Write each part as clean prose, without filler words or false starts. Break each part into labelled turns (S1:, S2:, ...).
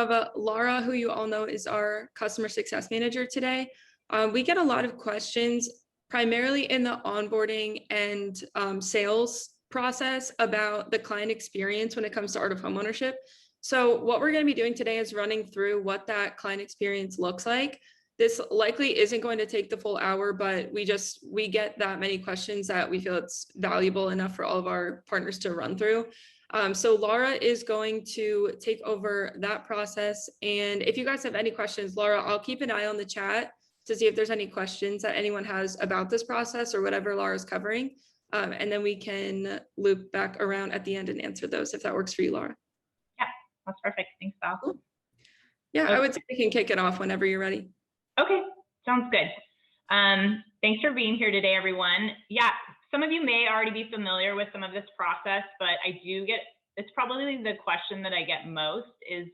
S1: have Lara, who you all know is our customer success manager today. We get a lot of questions, primarily in the onboarding and sales process, about the client experience when it comes to Art of Homeownership. So what we're going to be doing today is running through what that client experience looks like. This likely isn't going to take the full hour, but we get that many questions that we feel it's valuable enough for all of our partners to run through. So Lara is going to take over that process. And if you guys have any questions, Lara, I'll keep an eye on the chat to see if there's any questions that anyone has about this process or whatever Lara's covering. And then we can loop back around at the end and answer those if that works for you, Lara.
S2: Yeah, that's perfect. Thanks, Val.
S1: Cool. Yeah, okay. I would say we can kick it off whenever you're ready.
S2: Okay, sounds good. Thanks for being here today, everyone. Yeah, some of you may already be familiar with some of this process, but it's probably the question that I get most is,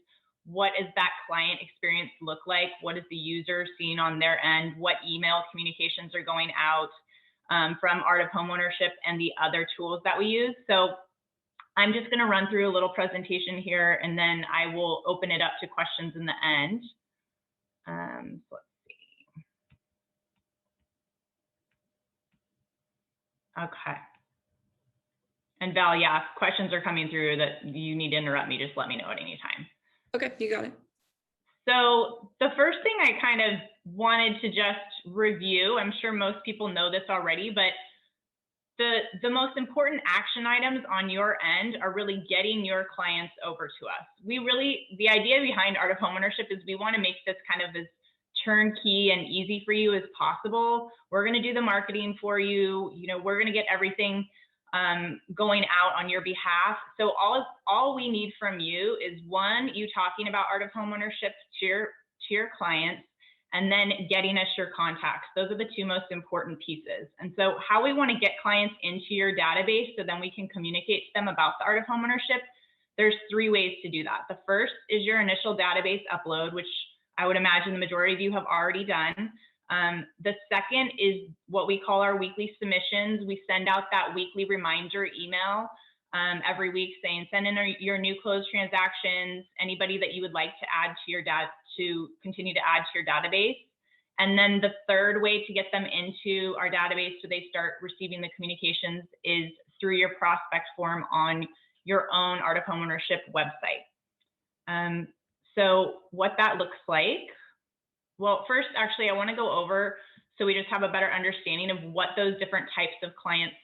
S2: what does that client experience look like? What is the user seeing on their end? What email communications are going out from Art of Homeownership and the other tools that we use? So I'm just gonna run through a little presentation here, and then I will open it up to questions in the end. So let's see. Okay. And Val, yeah, if questions are coming through that you need to interrupt me, just let me know at any time.
S1: Okay, you got it.
S2: So the first thing I kind of wanted to just review, I'm sure most people know this already, but the most important action items on your end are really getting your clients over to us. The idea behind Art of Homeownership is we want to make this kind of as turnkey and easy for you as possible. We're going to do the marketing for you. We're going to get everything going out on your behalf. So all we need from you is, one, you talking about Art of Homeownership to your clients, and then getting us your contacts. Those are the two most important pieces. And so how we want to get clients into your database so then we can communicate to them about the Art of Homeownership, there's 3 ways to do that. The first is your initial database upload, which I would imagine the majority of you have already done. The second is what we call our weekly submissions. We send out that weekly reminder email every week saying, send in your new closed transactions, anybody that you would like to add to continue to add to your database. And then the third way to get them into our database so they start receiving the communications is through your prospect form on your own Art of Homeownership website. So what that looks like, well, first, actually, I want to go over so we just have a better understanding of what those different types of clients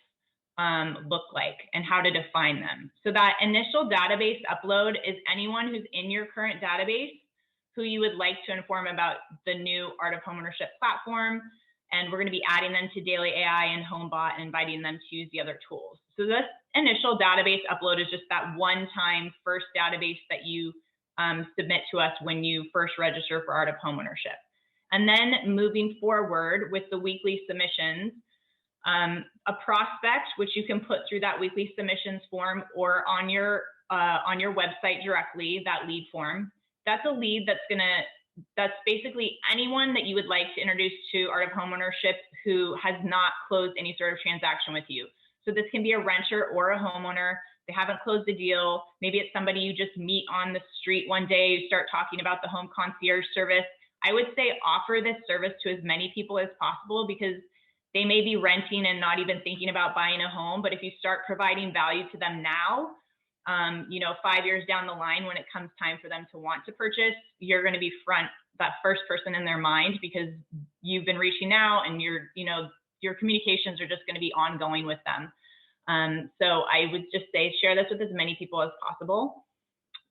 S2: look like and how to define them. So that initial database upload is anyone who's in your current database who you would like to inform about the new Art of Homeownership platform. And we're going to be adding them to Daily AI and Homebot and inviting them to use the other tools. So this initial database upload is just that one-time first database that you submit to us when you first register for Art of Homeownership. And then moving forward with the weekly submissions, a prospect, which you can put through that weekly submissions form or on your website directly, that lead form, that's a lead that's basically anyone that you would like to introduce to Art of Homeownership who has not closed any sort of transaction with you. So this can be a renter or a homeowner. They haven't closed a deal. Maybe it's somebody you just meet on the street one day, you start talking about the home concierge service. I would say offer this service to as many people as possible because they may be renting and not even thinking about buying a home. But if you start providing value to them now, 5 years down the line, when it comes time for them to want to purchase, you're going to be that first person in their mind because you've been reaching out and your communications are just going to be ongoing with them. So I would just say share this with as many people as possible.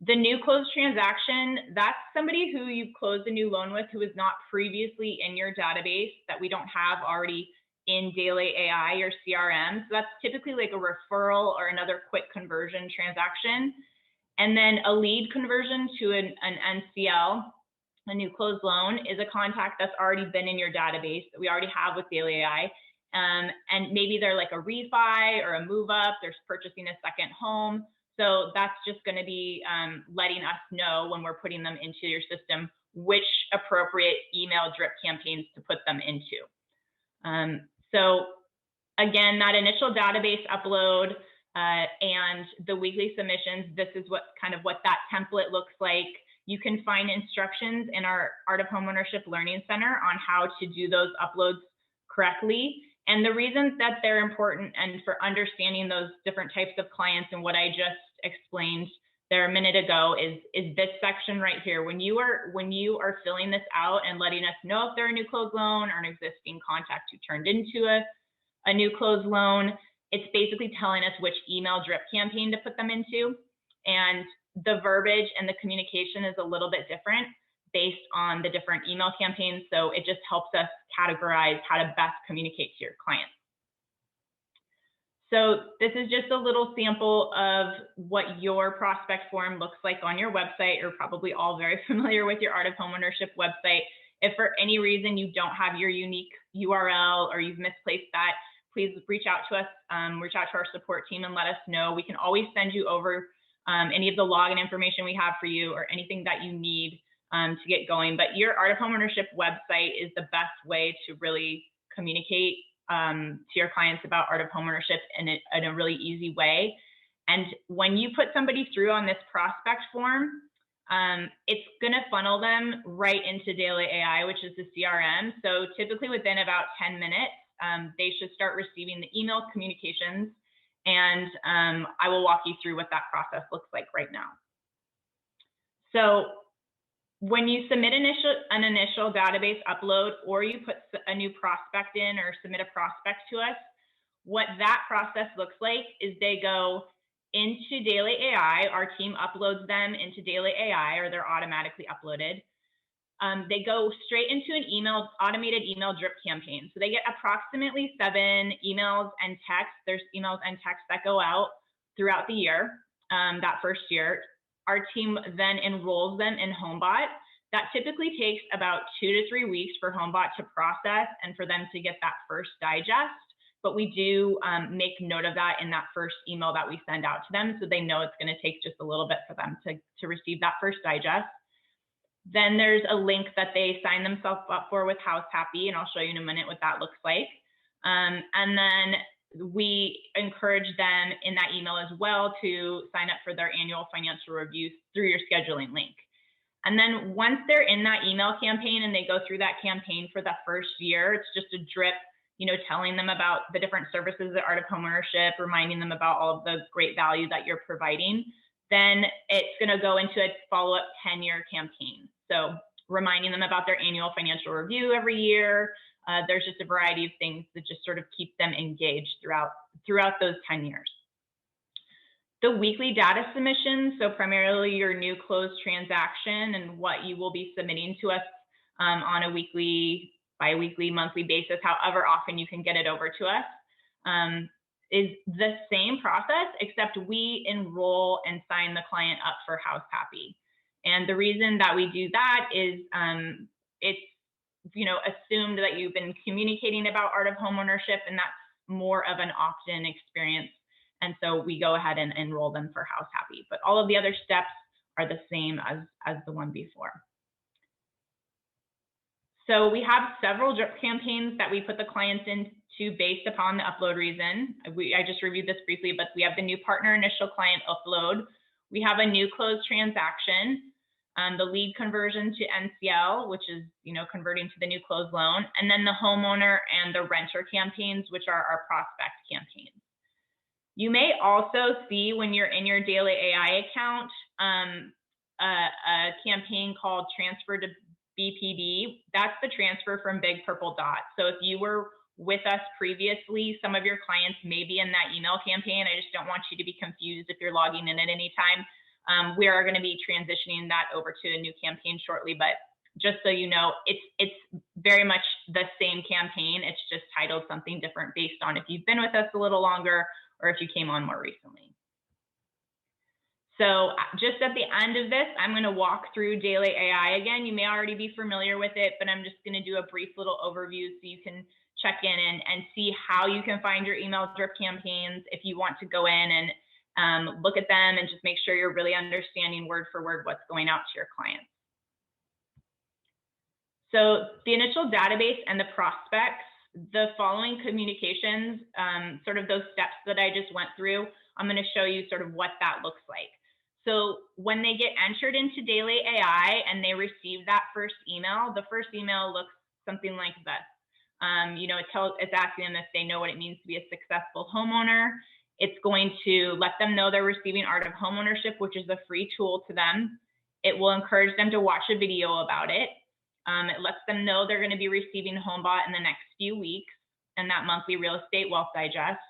S2: The new closed transaction, that's somebody who you've closed a new loan with who is not previously in your database that we don't have already in Daily AI or CRM. So that's typically like a referral or another quick conversion transaction. And then a lead conversion to an NCL, a new closed loan, is a contact that's already been in your database that we already have with Daily AI. And maybe they're like a refi or a move up, they're purchasing a second home. So that's just going to be letting us know when we're putting them into your system which appropriate email drip campaigns to put them into. So again, that initial database upload and the weekly submissions, this is what that template looks like. You can find instructions in our Art of Homeownership Learning Center on how to do those uploads correctly. And the reasons that they're important and for understanding those different types of clients and what I just explained there a minute ago is this section right here. When you are filling this out and letting us know if they're a new closed loan or an existing contact who turned into a new closed loan, it's basically telling us which email drip campaign to put them into. And the verbiage and the communication is a little bit different based on the different email campaigns. So it just helps us categorize how to best communicate to your clients. So this is just a little sample of what your prospect form looks like on your website. You're probably all very familiar with your Art of Homeownership website. If for any reason you don't have your unique URL or you've misplaced that, please reach out to us, reach out to our support team and let us know. We can always send you over any of the login information we have for you or anything that you need to get going. But your Art of Homeownership website is the best way to really communicate to your clients about Art of Homeownership in a really easy way. And when you put somebody through on this prospect form, it's going to funnel them right into Daily AI, which is the CRM. So typically within about 10 minutes, they should start receiving the email communications. And I will walk you through what that process looks like right now. So when you submit an initial database upload or you put a new prospect in or submit a prospect to us, what that process looks like is they go into Daily AI. Our team uploads them into Daily AI, or they're automatically uploaded. They go straight into an automated email drip campaign. So they get approximately 7 emails and texts. There's emails and texts that go out throughout the year, that first year. Our team then enrolls them in Homebot. That typically takes about 2 to 3 weeks for Homebot to process and for them to get that first digest. But we do make note of that in that first email that we send out to them, so they know it's going to take just a little bit for them to receive that first digest. Then there's a link that they sign themselves up for with House Happy, and I'll show you in a minute what that looks like. And then we encourage them in that email as well to sign up for their annual financial review through your scheduling link. And then once they're in that email campaign and they go through that campaign for the first year, it's just a drip, telling them about the different services at Art of Homeownership, reminding them about all of the great value that you're providing. Then it's going to go into a follow-up 10-year campaign. So reminding them about their annual financial review every year. There's just a variety of things that just sort of keep them engaged throughout those 10 years. The weekly data submissions, so primarily your new closed transaction and what you will be submitting to us on a weekly, bi-weekly, monthly basis, however often you can get it over to us, is the same process, except we enroll and sign the client up for House Happy. And the reason that we do that is it's assumed that you've been communicating about Art of Homeownership, and that's more of an opt-in experience. And so we go ahead and enroll them for House Happy. But all of the other steps are the same as the one before. So we have several drip campaigns that we put the clients into based upon the upload reason. I just reviewed this briefly, but we have the new partner initial client upload. We have a new closed transaction, the lead conversion to NCL, which is converting to the new closed loan, and then the homeowner and the renter campaigns, which are our prospect campaigns. You may also see when you're in your Daily AI account a campaign called Transfer to BPD. That's the transfer from Big Purple Dot. So if you were with us previously, some of your clients may be in that email campaign. I just don't want you to be confused if you're logging in at any time. We are going to be transitioning that over to a new campaign shortly, but just so you know, it's very much the same campaign. It's just titled something different based on if you've been with us a little longer or if you came on more recently. So just at the end of this, I'm going to walk through Daily AI again. You may already be familiar with it, but I'm just going to do a brief little overview so you can check in and see how you can find your email drip campaigns if you want to go in and look at them and just make sure you're really understanding word for word what's going out to your clients. So the initial database and the prospects, the following communications, sort of those steps that I just went through, I'm going to show you sort of what that looks like. So when they get entered into Daily AI and they receive that first email, the first email looks something like this. It's asking them if they know what it means to be a successful homeowner. It's going to let them know they're receiving Art of Homeownership, which is a free tool to them. It will encourage them to watch a video about it. It lets them know they're going to be receiving Homebot in the next few weeks and that monthly real estate wealth digest.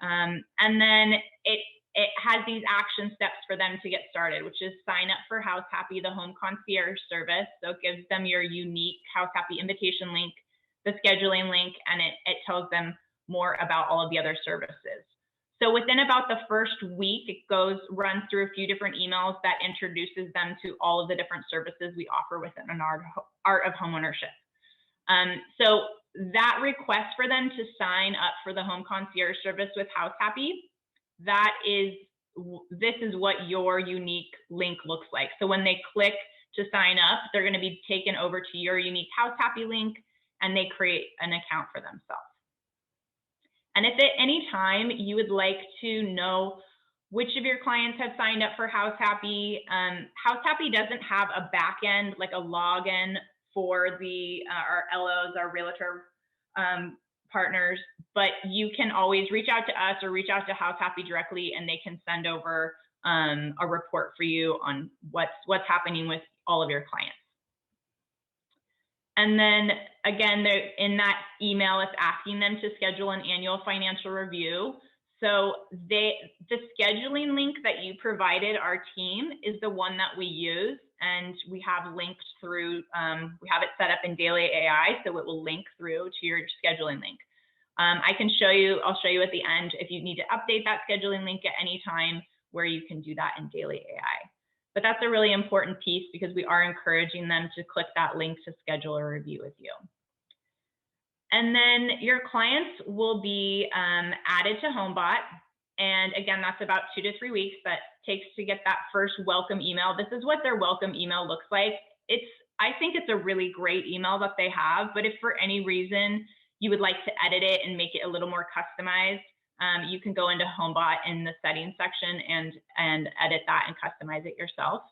S2: And then it has these action steps for them to get started, which is sign up for House Happy, the home concierge service. So it gives them your unique House Happy invitation link, the scheduling link, and it tells them more about all of the other services. So within about the first week, it runs through a few different emails that introduces them to all of the different services we offer within an Art of Homeownership. So that request for them to sign up for the home concierge service with House Happy, this is what your unique link looks like. So when they click to sign up, they're going to be taken over to your unique House Happy link, and they create an account for themselves. And if at any time you would like to know which of your clients have signed up for House Happy, House Happy doesn't have a back end, like a login for our LOs, our realtor partners, but you can always reach out to us or reach out to House Happy directly, and they can send over a report for you on what's happening with all of your clients. And then again, in that email, it's asking them to schedule an annual financial review. So the scheduling link that you provided our team is the one that we use, and we have linked through, we have it set up in Daily AI, so it will link through to your scheduling link. I'll show you at the end if you need to update that scheduling link at any time, where you can do that in Daily AI. But that's a really important piece because we are encouraging them to click that link to schedule a review with you. And then your clients will be added to Homebot. And again, that's about 2 to 3 weeks that takes to get that first welcome email. This is what their welcome email looks like. I think it's a really great email that they have, but if for any reason you would like to edit it and make it a little more customized, you can go into Homebot in the settings section and edit that and customize it yourself.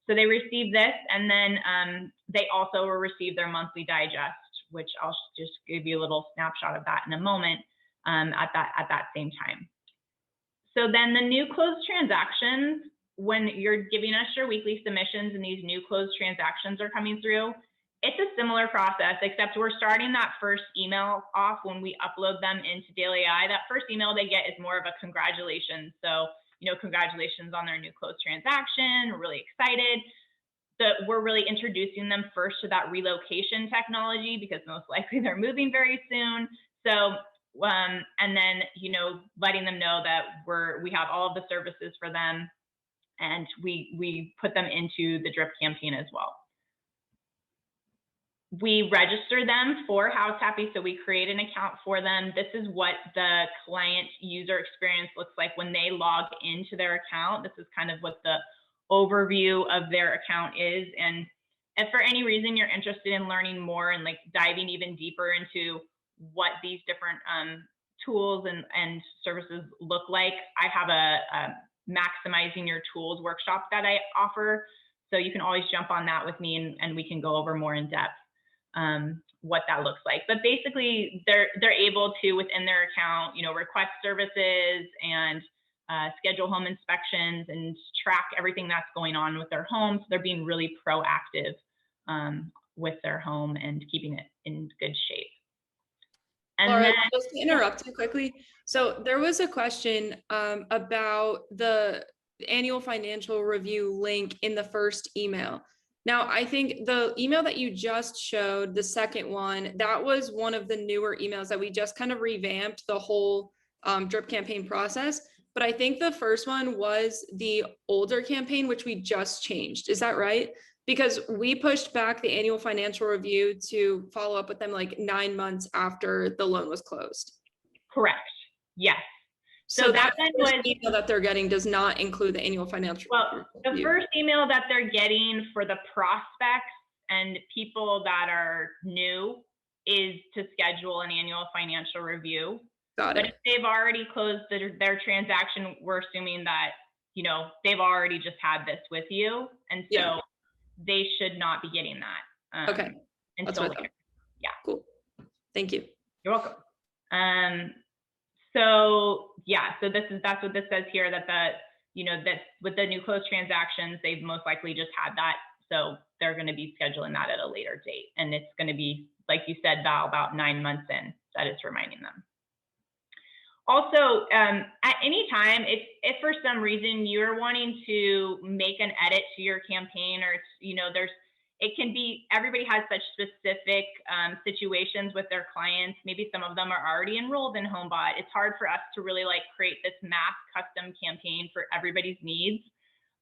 S2: So they receive this, and then they also will receive their monthly digest, which I'll just give you a little snapshot of that in a moment at that same time. So then the new closed transactions, when you're giving us your weekly submissions and these new closed transactions are coming through, it's a similar process, except we're starting that first email off when we upload them into Daily AI. That first email they get is more of a congratulations. So, congratulations on their new closed transaction. We're really excited. We're really introducing them first to that relocation technology because most likely they're moving very soon. So, and then, letting them know that we have all of the services for them, and we put them into the drip campaign as well. We register them for House Happy, so we create an account for them. This is what the client user experience looks like when they log into their account. This is kind of what the overview of their account is. And if for any reason you're interested in learning more and like diving even deeper into what these different tools and services look like, I have a maximizing your tools workshop that I offer. So you can always jump on that with me, and we can go over more in depth what that looks like. But basically they're able to, within their account, request services and schedule home inspections and track everything that's going on with their home. So they're being really proactive with their home and keeping it in good shape. And
S1: Lara,
S2: then,
S1: just to interrupt you quickly. So there was a question about the annual financial review link in the first email. Now, I think the email that you just showed, the second one, that was one of the newer emails that we just kind of revamped the whole drip campaign process. But I think the first one was the older campaign, which we just changed. Is that right? Because we pushed back the annual financial review to follow up with them like 9 months after the loan was closed.
S2: correct. Yes.
S1: So that first email that they're getting does not include the annual financial
S2: review. Well, the first email that they're getting for the prospects and people that are new is to schedule an annual financial review.
S1: Got it.
S2: But if they've already closed their transaction, we're assuming that you know, they've already just had this with you. And so
S1: Yeah.
S2: they should not be getting that.
S1: Okay. That's
S2: Until
S1: what I
S2: later.
S1: thought.
S2: Yeah.
S1: Cool. Thank you.
S2: You're welcome. So yeah, so that's what this says here, that you know, that with the new closed transactions, they've most likely just had that. So they're going to be scheduling that at a later date. And it's going to be, like you said, Val, about 9 months in that it's reminding them. Also, at any time, if for some reason you're wanting to make an edit to your campaign, or it's, you know, it can be, everybody has such specific situations with their clients. Maybe some of them are already enrolled in Homebot. It's hard for us to really like create this mass custom campaign for everybody's needs.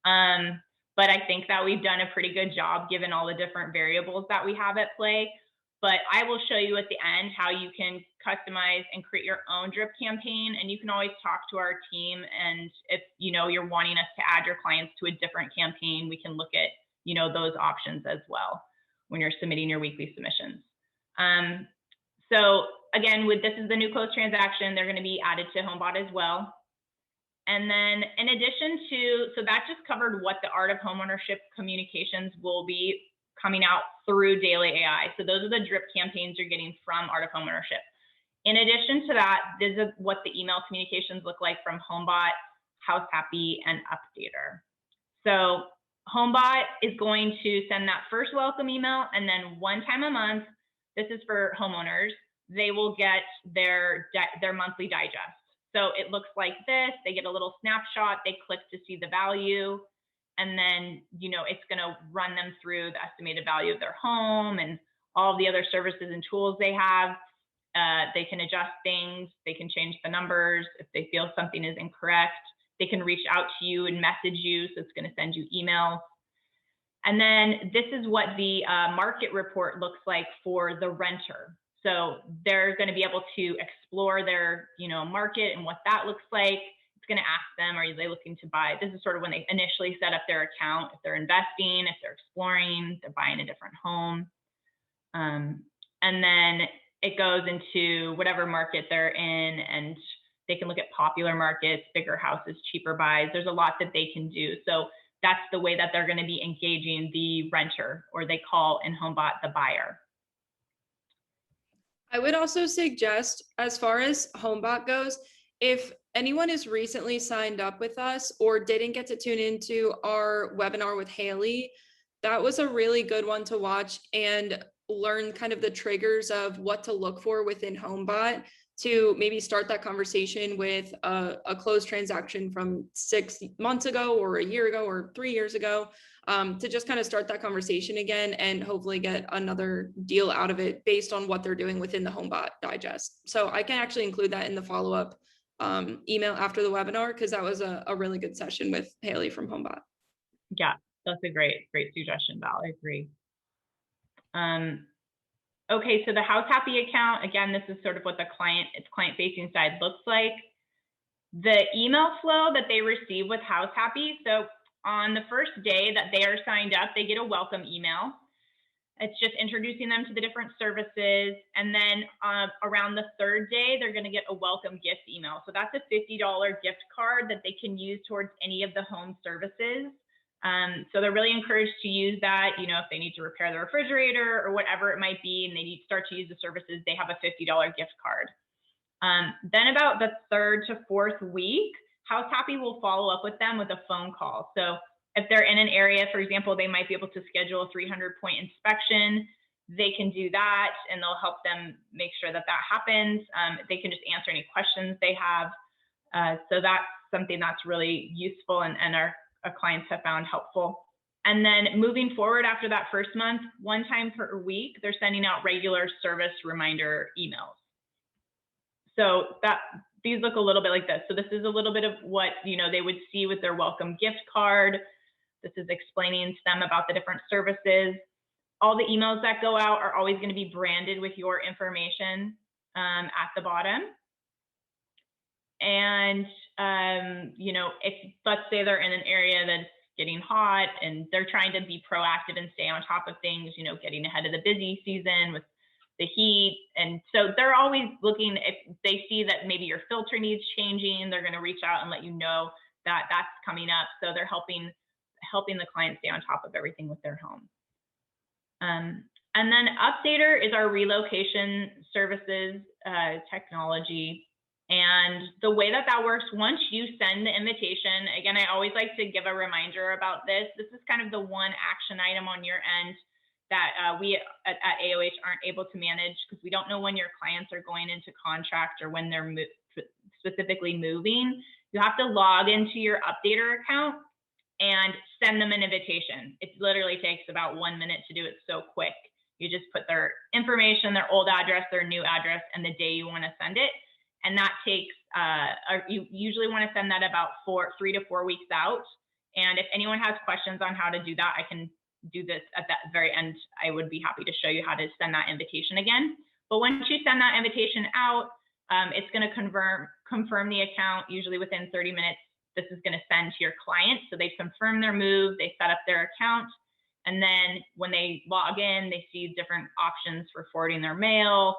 S2: But I think that we've done a pretty good job given all the different variables that we have at play. But I will show you at the end how you can customize and create your own drip campaign. And you can always talk to our team. And if, you know, you're wanting us to add your clients to a different campaign, we can look at, you know, those options as well when you're submitting your weekly submissions. So again, this is the new closed transaction, they're going to be added to Homebot as well. And then in addition to, so that just covered what the Art of Homeownership communications will be coming out through Daily AI. So those are the drip campaigns you're getting from Art of Homeownership. In addition to that, this is what the email communications look like from Homebot, House Happy, and Updater. So Homebot is going to send that first welcome email, and then one time a month, this is for homeowners, they will get their monthly digest. So it looks like this. They get a little snapshot. They click to see the value. And then, you know, it's going to run them through the estimated value of their home and all the other services and tools they have. They can adjust things. They can change the numbers if they feel something is incorrect. They can reach out to you and message you. So it's going to send you emails. And then this is what the market report looks like for the renter. So they're going to be able to explore their, you know, market and what that looks like. It's going to ask them, are they looking to buy? This is sort of when they initially set up their account, if they're investing, if they're exploring, they're buying a different home. And then it goes into whatever market they're in, and they can look at popular markets, bigger houses, cheaper buys. There's a lot that they can do. So that's the way that they're going to be engaging the renter, or they call in Homebot the buyer.
S1: I would also suggest, as far as Homebot goes, if anyone is recently signed up with us or didn't get to tune into our webinar with Haley, that was a really good one to watch and learn kind of the triggers of what to look for within Homebot to maybe start that conversation with a closed transaction from 6 months ago or a year ago or 3 years ago, to just kind of start that conversation again and hopefully get another deal out of it based on what they're doing within the Homebot digest. So I can actually include that in the follow-up email after the webinar, because that was a really good session with Haley from Homebot.
S2: Yeah, that's a great suggestion, Val. I agree. Okay, so the House Happy account, again, this is sort of what the client-facing side looks like. The email flow that they receive with House Happy, so on the first day that they are signed up, they get a welcome email. It's just introducing them to the different services. And then around the third day, they're going to get a welcome gift email. So that's a $50 gift card that they can use towards any of the home services. So they're really encouraged to use that, you know, if they need to repair the refrigerator or whatever it might be, and they need to start to use the services, they have a $50 gift card. Then about the 3rd to 4th week, House Happy will follow up with them with a phone call. So if they're in an area, for example, they might be able to schedule a 300-point inspection. They can do that, and they'll help them make sure that that happens. They can just answer any questions they have. So that's something that's really useful, and our clients have found helpful. And then moving forward after that first month, 1 time per week, they're sending out regular service reminder emails. So these look a little bit like this. So this is a little bit of what, you know, they would see with their welcome gift card. This is explaining to them about the different services. All the emails that go out are always going to be branded with your information at the bottom. And, you know, if let's say they're in an area that's getting hot and they're trying to be proactive and stay on top of things, you know, getting ahead of the busy season with the heat. And so they're always looking, if they see that maybe your filter needs changing, they're going to reach out and let you know that's coming up. So they're helping the client stay on top of everything with their home. And then Updater is our relocation services technology. And the way that works, once you send the invitation, again, I always like to give a reminder about this. This is kind of the one action item on your end that we at AoH aren't able to manage, because we don't know when your clients are going into contract or when they're specifically moving. You have to log into your Updater account and send them an invitation. It literally takes about 1 minute to do it, so quick. You just put their information, their old address, their new address, and the day you want to send it. And that takes, you usually want to send that about 3 to 4 weeks out. And if anyone has questions on how to do that, I can do this at that very end. I would be happy to show you how to send that invitation again. But once you send that invitation out, it's going to confirm the account. Usually within 30 minutes, this is going to send to your client. So they confirm their move, they set up their account. And then when they log in, they see different options for forwarding their mail,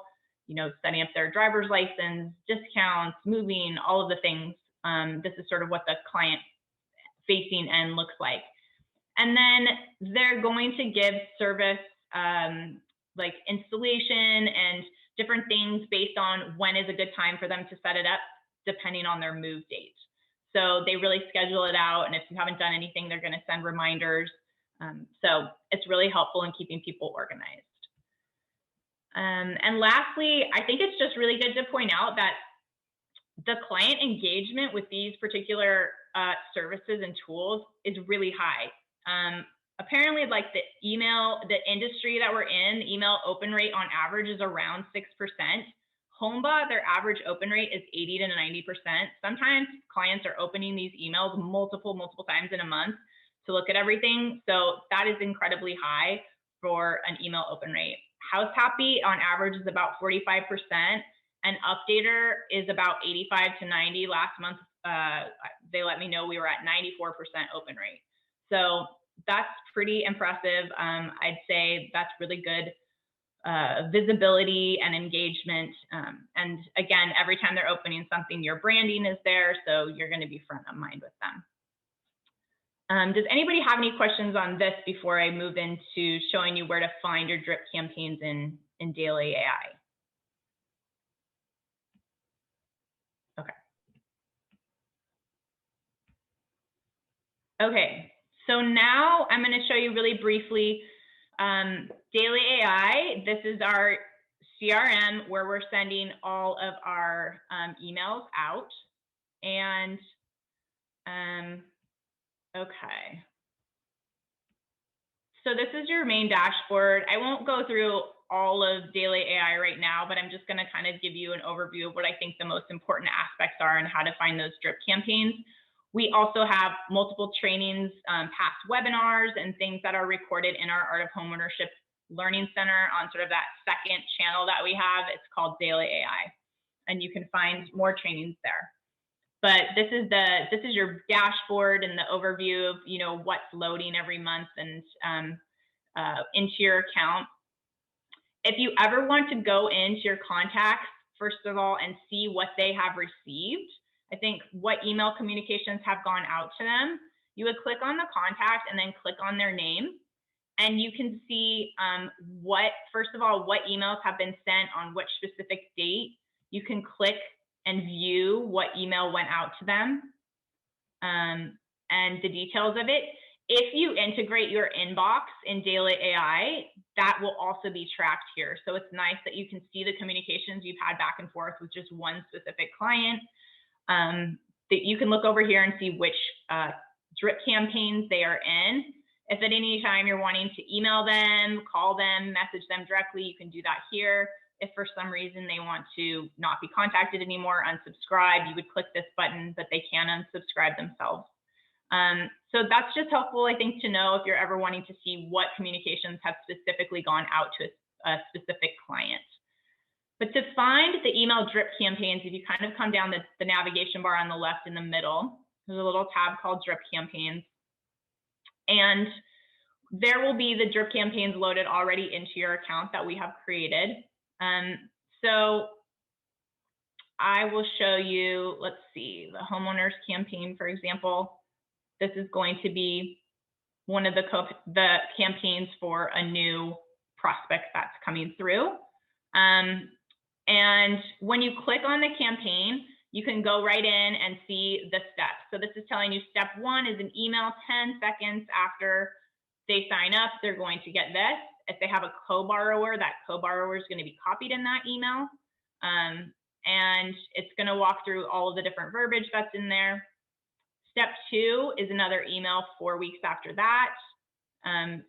S2: setting up their driver's license, discounts, moving, all of the things. This is sort of what the client facing end looks like. And then they're going to give service like installation and different things based on when is a good time for them to set it up, depending on their move date. So they really schedule it out. And if you haven't done anything, they're going to send reminders. So it's really helpful in keeping people organized. And lastly, I think it's just really good to point out that the client engagement with these particular services and tools is really high. Apparently, like the industry that we're in, the email open rate on average is around 6%. Homebot, their average open rate is 80 to 90%. Sometimes clients are opening these emails multiple times in a month to look at everything. So that is incredibly high for an email open rate. House Happy on average is about 45%, and Updater is about 85 to 90. Last month, they let me know we were at 94% open rate. So that's pretty impressive. I'd say that's really good visibility and engagement. And again, every time they're opening something, your branding is there, so you're going to be front of mind with them. Does anybody have any questions on this before I move into showing you where to find your drip campaigns in Daily AI? Okay. Okay, so now I'm going to show you really briefly Daily AI. This is our CRM where we're sending all of our emails out. And okay. So this is your main dashboard. I won't go through all of Daily AI right now, but I'm just going to kind of give you an overview of what I think the most important aspects are and how to find those drip campaigns. We also have multiple trainings, past webinars, and things that are recorded in our Art of Homeownership Learning Center on sort of that second channel that we have. It's called Daily AI, and you can find more trainings there. But this is your dashboard and the overview of what's loading every month and into your account. If you ever want to go into your contacts, first of all, and see what they have received, I think what email communications have gone out to them, you would click on the contact and then click on their name. And you can see first of all, what emails have been sent on which specific date. You can click and view what email went out to them and the details of it. If you integrate your inbox in Daily AI, that will also be tracked here. So it's nice that you can see the communications you've had back and forth with just one specific client. That you can look over here and see which drip campaigns they are in. If at any time you're wanting to email them, call them, message them directly, you can do that here. If for some reason they want to not be contacted anymore, unsubscribe, you would click this button, but they can unsubscribe themselves. So that's just helpful, I think, to know if you're ever wanting to see what communications have specifically gone out to a specific client. But to find the email drip campaigns, if you kind of come down the navigation bar on the left in the middle, there's a little tab called drip campaigns. And there will be the drip campaigns loaded already into your account that we have created. So I will show you, let's see, the homeowners campaign, for example. This is going to be one of the campaigns for a new prospect that's coming through. And when you click on the campaign, you can go right in and see the steps. So this is telling you step 1 is an email 10 seconds after they sign up, they're going to get this. If they have a co-borrower, that co-borrower is going to be copied in that email. And it's going to walk through all of the different verbiage that's in there. Step 2 is another email 4 weeks after that.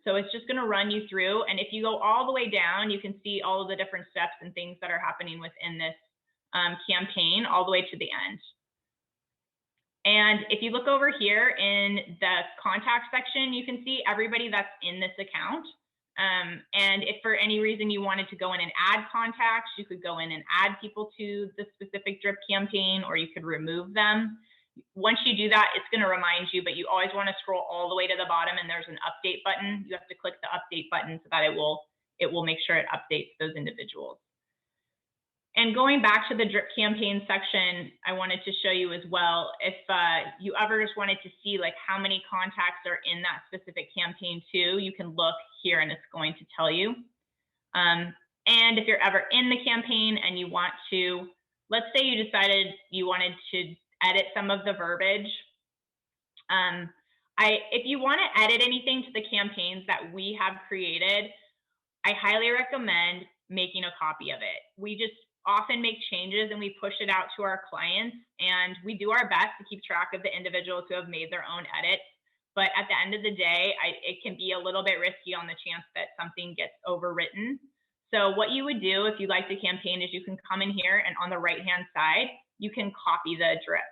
S2: So it's just going to run you through. And if you go all the way down, you can see all of the different steps and things that are happening within this campaign all the way to the end. And if you look over here in the contact section, you can see everybody that's in this account. And if for any reason you wanted to go in and add contacts, you could go in and add people to the specific drip campaign, or you could remove them. Once you do that, it's going to remind you, but you always want to scroll all the way to the bottom, and there's an update button. You have to click the update button so that it will make sure it updates those individuals. And going back to the drip campaign section, I wanted to show you as well, if you ever just wanted to see like how many contacts are in that specific campaign too, you can look here and it's going to tell you. And if you're ever in the campaign and you want to, let's say you decided you wanted to edit some of the verbiage. If you want to edit anything to the campaigns that we have created, I highly recommend making a copy of it. We just often make changes and we push it out to our clients, and we do our best to keep track of the individuals who have made their own edits. But at the end of the day, it can be a little bit risky on the chance that something gets overwritten. So what you would do if you like the campaign is you can come in here and on the right-hand side, you can copy the drip.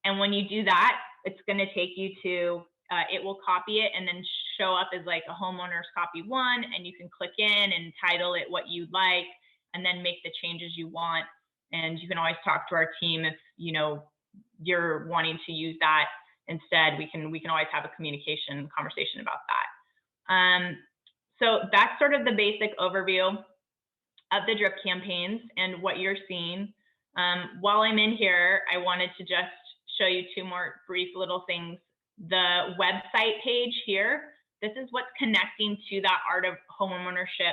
S2: And when you do that, it's going to take you to, it will copy it and then show up as like a homeowner's copy 1, and you can click in and title it what you'd like, and then make the changes you want. And you can always talk to our team if you're wanting to use that instead. We can always have a conversation about that. So that's sort of the basic overview of the drip campaigns and what you're seeing. While I'm in here, I wanted to just show you 2 more brief little things. The website page here, this is what's connecting to that Art of Homeownership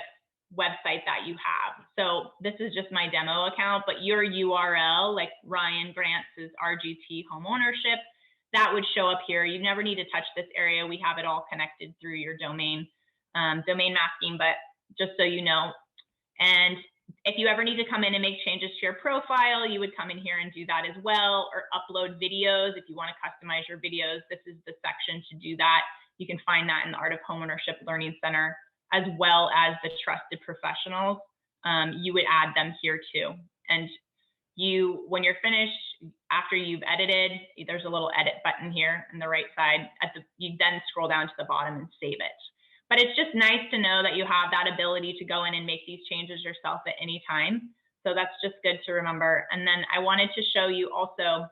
S2: website that you have. So this is just my demo account, but your URL, like Ryan Grant's RGT Homeownership, that would show up here. You never need to touch this area. We have it all connected through your domain masking, but just so you know. And if you ever need to come in and make changes to your profile, you would come in here and do that as well, or upload videos. If you want to customize your videos, this is the section to do that. You can find that in the Art of Homeownership Learning Center, as well as the trusted professionals. You would add them here too. And when you're finished, after you've edited, there's a little edit button here on the right side. You then scroll down to the bottom and save it. But it's just nice to know that you have that ability to go in and make these changes yourself at any time. So that's just good to remember. And then I wanted to show you also,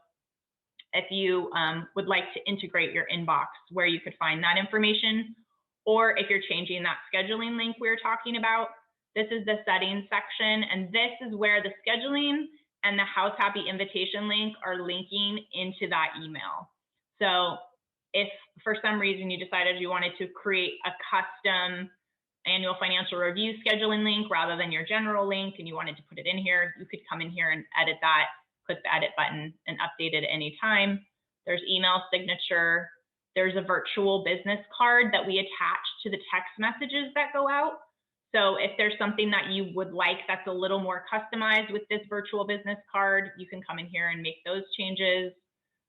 S2: if you would like to integrate your inbox, where you could find that information, or if you're changing that scheduling link we were talking about, this is the settings section. And this is where the scheduling and the House Happy invitation link are linking into that email. So if for some reason you decided you wanted to create a custom annual financial review scheduling link rather than your general link, and you wanted to put it in here, you could come in here and edit that, click the edit button and update it anytime. There's email signature. There's a virtual business card that we attach to the text messages that go out. So if there's something that you would like that's a little more customized with this virtual business card, you can come in here and make those changes.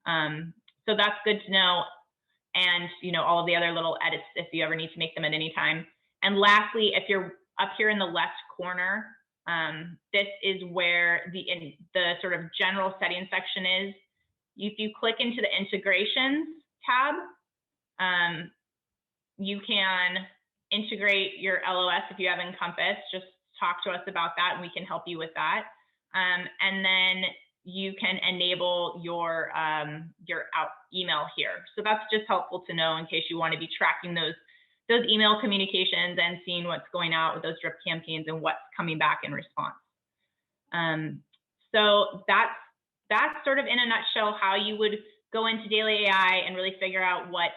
S2: So that's good to know. And all of the other little edits if you ever need to make them at any time. And lastly, if you're up here in the left corner, this is where the sort of general settings section is. If you click into the integrations tab, you can integrate your LOS if you have Encompass. Just talk to us about that and we can help you with that. And then you can enable your email here. So that's just helpful to know in case you want to be tracking those email communications and seeing what's going out with those drip campaigns and what's coming back in response. So that's sort of in a nutshell how you would go into daily AI and really figure out what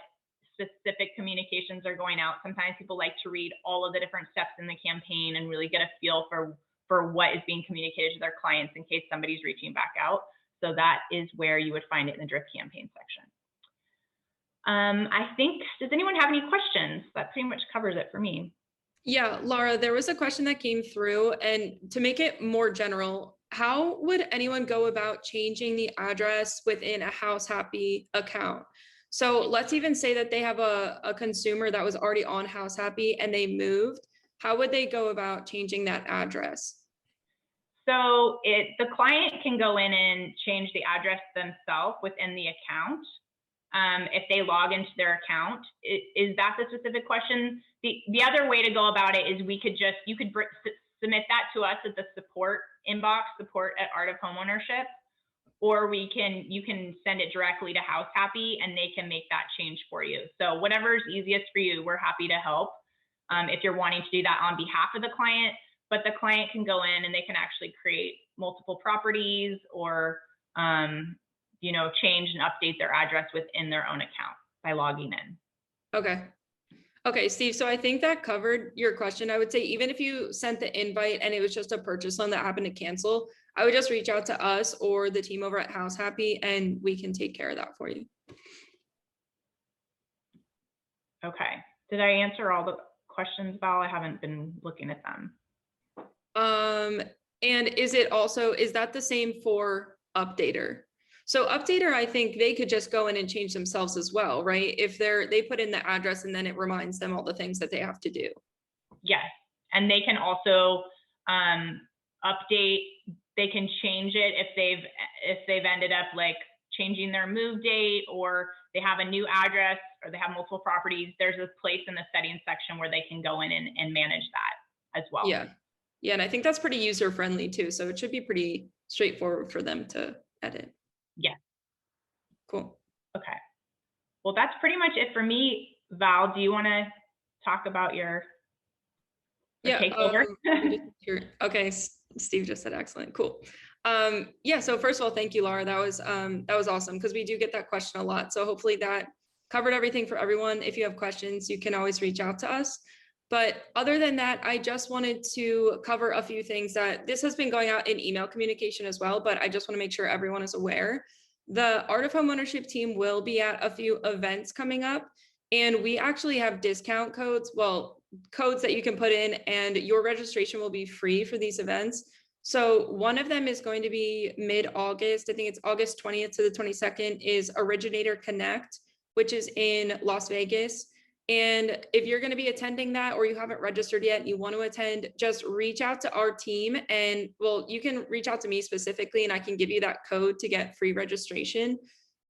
S2: specific communications are going out. Sometimes people like to read all of the different steps in the campaign and really get a feel for what is being communicated to their clients in case somebody's reaching back out. So that is where you would find it in the drip campaign section. I think, does anyone have any questions? That pretty much covers it for me.
S1: Yeah, Lara, there was a question that came through, and to make it more general, how would anyone go about changing the address within a House Happy account? So let's even say that they have a consumer that was already on House Happy and they moved. How would they go about changing that address?
S2: So the client can go in and change the address themselves within the account. If they log into their account, is that the specific question? The other way to go about it is you could submit that to us at the support inbox, support@artofhomeownership, or you can send it directly to House Happy and they can make that change for you. So whatever's easiest for you, we're happy to help. If you're wanting to do that on behalf of the client, but the client can go in and they can actually create multiple properties or change and update their address within their own account by logging in.
S1: Okay, Steve, so I think that covered your question. I would say even if you sent the invite and it was just a purchase loan that happened to cancel, I would just reach out to us or the team over at House Happy and we can take care of that for you.
S2: Okay, did I answer all the questions, Val? I haven't been looking at them.
S1: And is that the same for Updater? So Updater, I think they could just go in and change themselves as well, right? If they put in the address and then it reminds them all the things that they have to do.
S2: Yes, and they can also update. They can change it if they've ended up like changing their move date, or they have a new address, or they have multiple properties. There's a place in the settings section where they can go in and manage that as well.
S1: Yeah, and I think that's pretty user friendly too. So it should be pretty straightforward for them to edit.
S2: Yeah.
S1: Cool.
S2: Okay. Well, that's pretty much it for me. Val, do you want to talk about your takeover?
S1: Okay, Steve just said excellent. Cool. Yeah, so first of all, thank you, Lara. That was awesome because we do get that question a lot. So hopefully that covered everything for everyone. If you have questions, you can always reach out to us. But other than that, I just wanted to cover a few things that this has been going out in email communication as well, but I just want to make sure everyone is aware. The Art of Homeownership team will be at a few events coming up, and we actually have discount codes, codes that you can put in, and your registration will be free for these events. So one of them is going to be mid-August. I think it's August 20th to the 22nd is Originator Connect, which is in Las Vegas. And if you're going to be attending that, or you haven't registered yet and you want to attend, just reach out to our team, and you can reach out to me specifically and I can give you that code to get free registration.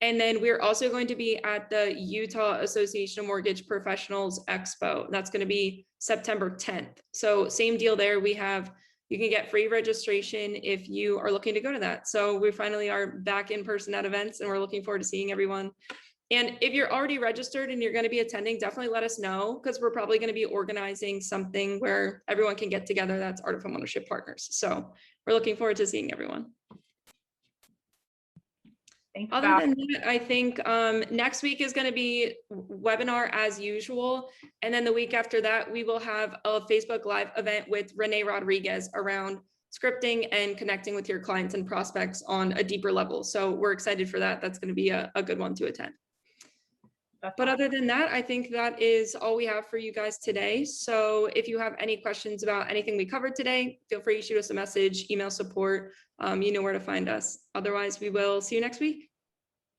S1: And then we're also going to be at the Utah Association of Mortgage Professionals Expo. That's going to be September 10th. So same deal there. You can get free registration if you are looking to go to that. So we finally are back in person at events and we're looking forward to seeing everyone. And if you're already registered and you're going to be attending, definitely let us know, because we're probably going to be organizing something where everyone can get together. That's Art of Homeownership Partners. So we're looking forward to seeing everyone.
S2: Thanks,
S1: Other than that, I think next week is going to be webinar as usual. And then the week after that, we will have a Facebook Live event with Renee Rodriguez around scripting and connecting with your clients and prospects on a deeper level. So we're excited for that. That's going to be a good one to attend. But other than that, I think that is all we have for you guys today. So if you have any questions about anything we covered today, feel free to shoot us a message, email support. You know where to find us. Otherwise, we will see you next week.